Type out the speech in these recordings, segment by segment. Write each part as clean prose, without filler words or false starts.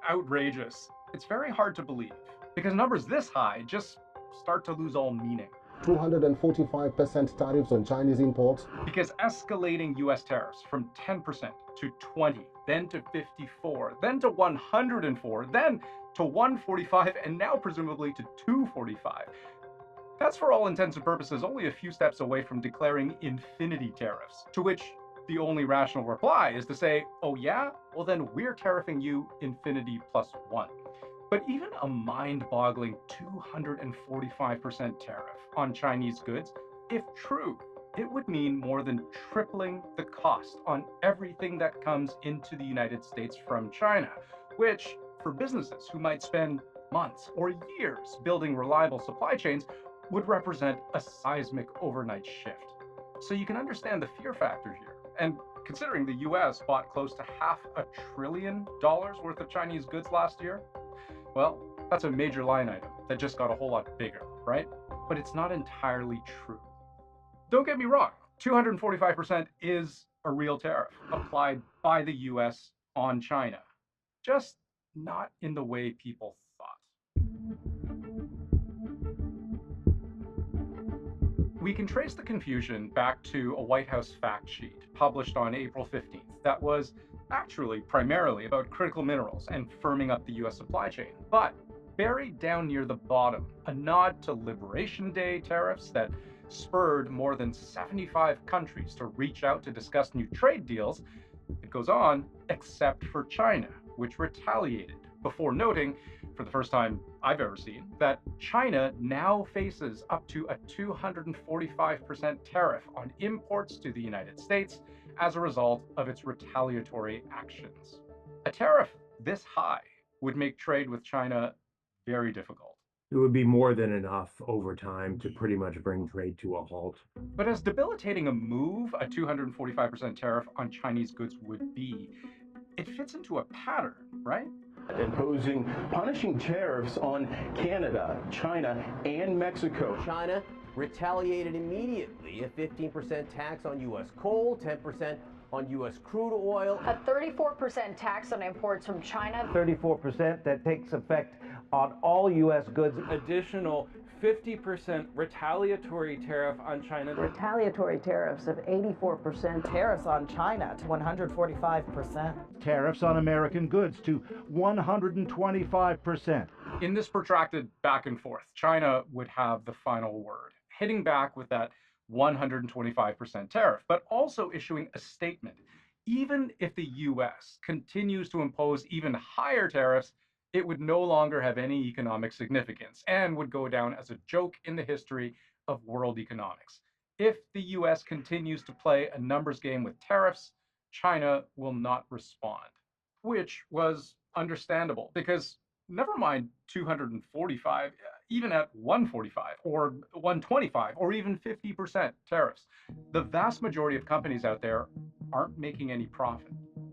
outrageous. It's very hard to believe because numbers this high just start to lose all meaning. 245% tariffs on Chinese imports. Because escalating US tariffs from 10% to 20, then to 54, then to 104, then to 145, and now presumably to 245. That's for all intents and purposes only a few steps away from declaring infinity tariffs, to which the only rational reply is to say, oh yeah? Well then we're tariffing you infinity plus one. But even a mind-boggling 245% tariff on Chinese goods, if true, it would mean more than tripling the cost on everything that comes into the United States from China, which, for businesses who might spend months or years building reliable supply chains, would represent a seismic overnight shift. So you can understand the fear factor here. And considering the US bought close to $500 billion worth of Chinese goods last year, well, that's a major line item that just got a whole lot bigger, right? But it's not entirely true. Don't get me wrong, 245% is a real tariff applied by the US on China, just not in the way people thought. We can trace the confusion back to a White House fact sheet published on April 15th that was actually primarily about critical minerals and firming up the US supply chain. But buried down near the bottom, a nod to Liberation Day tariffs that spurred more than 75 countries to reach out to discuss new trade deals. It goes on, except for China, which retaliated, before noting, for the first time I've ever seen, that China now faces up to a 245% tariff on imports to the United States as a result of its retaliatory actions. A tariff this high would make trade with China very difficult. It would be more than enough over time to pretty much bring trade to a halt. But as debilitating a move a 245% tariff on Chinese goods would be, it fits into a pattern, right? Punishing tariffs on Canada, China, and Mexico. China retaliated immediately, a 15% tax on U.S. coal, 10% on U.S. crude oil. A 34% tax on imports from China. 34% that takes effect on all U.S. goods. Additional 50% retaliatory tariff on China. Retaliatory tariffs of 84%. Tariffs on China to 145%. Tariffs on American goods to 125%. In this protracted back and forth, China would have the final word, hitting back with that 125% tariff, but also issuing a statement. Even if the US continues to impose even higher tariffs, it would no longer have any economic significance and would go down as a joke in the history of world economics. If the US continues to play a numbers game with tariffs, China will not respond, which was understandable because never mind 245, even at 145 or 125 or even 50% tariffs, the vast majority of companies out there aren't making any profit.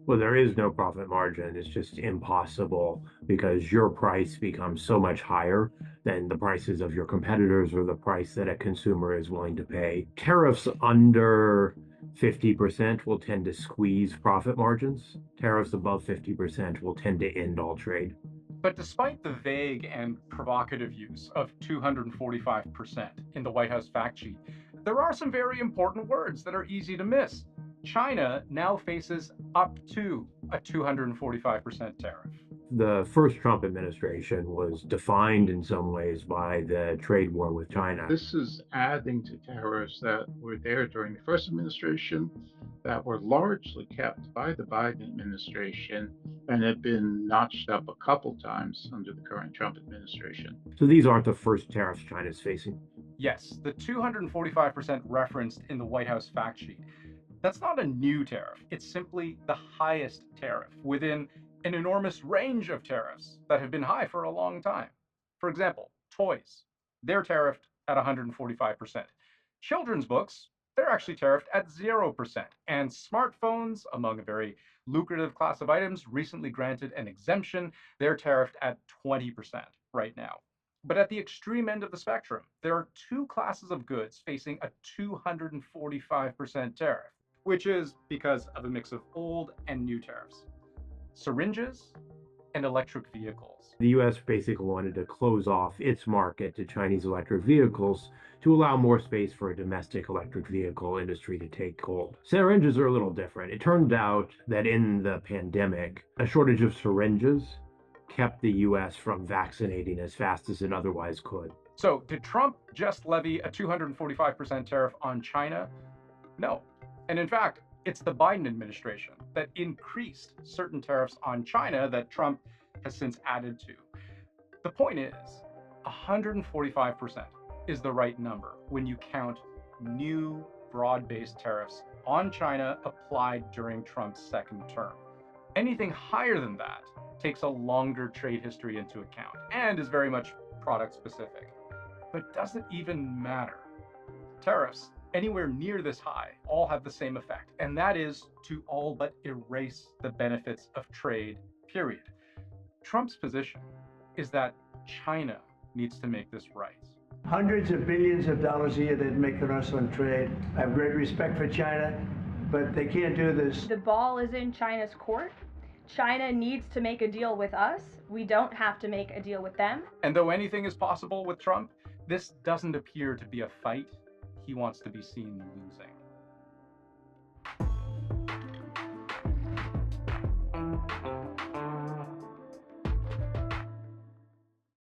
Well, there is no profit margin. It's just impossible because your price becomes so much higher than the prices of your competitors or the price that a consumer is willing to pay. Tariffs under 50% will tend to squeeze profit margins. Tariffs above 50% will tend to end all trade. But despite the vague and provocative use of 245% in the White House fact sheet, there are some very important words that are easy to miss. China now faces up to a 245% tariff. The first Trump administration was defined in some ways by the trade war with China. This is adding to tariffs that were there during the first administration that were largely kept by the Biden administration and have been notched up a couple times under the current Trump administration. So these aren't the first tariffs China's facing? Yes, the 245% referenced in the White House fact sheet. That's not a new tariff. It's simply the highest tariff within an enormous range of tariffs that have been high for a long time. For example, toys, they're tariffed at 145%. Children's books, they're actually tariffed at 0%. And smartphones, among a very lucrative class of items, recently granted an exemption, they're tariffed at 20% right now. But at the extreme end of the spectrum, there are two classes of goods facing a 245% tariff, which is because of a mix of old and new tariffs. Syringes and electric vehicles. The US basically wanted to close off its market to Chinese electric vehicles to allow more space for a domestic electric vehicle industry to take hold. Syringes are a little different. It turned out that in the pandemic, a shortage of syringes kept the US from vaccinating as fast as it otherwise could. So, did Trump just levy a 245% tariff on China? No. And in fact, it's the Biden administration that increased certain tariffs on China that Trump has since added to. The point is, 145% is the right number when you count new broad-based tariffs on China applied during Trump's second term. Anything higher than that takes a longer trade history into account and is very much product specific. But does it even matter? Tariffs anywhere near this high all have the same effect, and that is to all but erase the benefits of trade, period. Trump's position is that China needs to make this right. Hundreds of billions of dollars a year they'd make on us on trade. I have great respect for China, but they can't do this. The ball is in China's court. China needs to make a deal with us. We don't have to make a deal with them. And though anything is possible with Trump, this doesn't appear to be a fight he wants to be seen losing.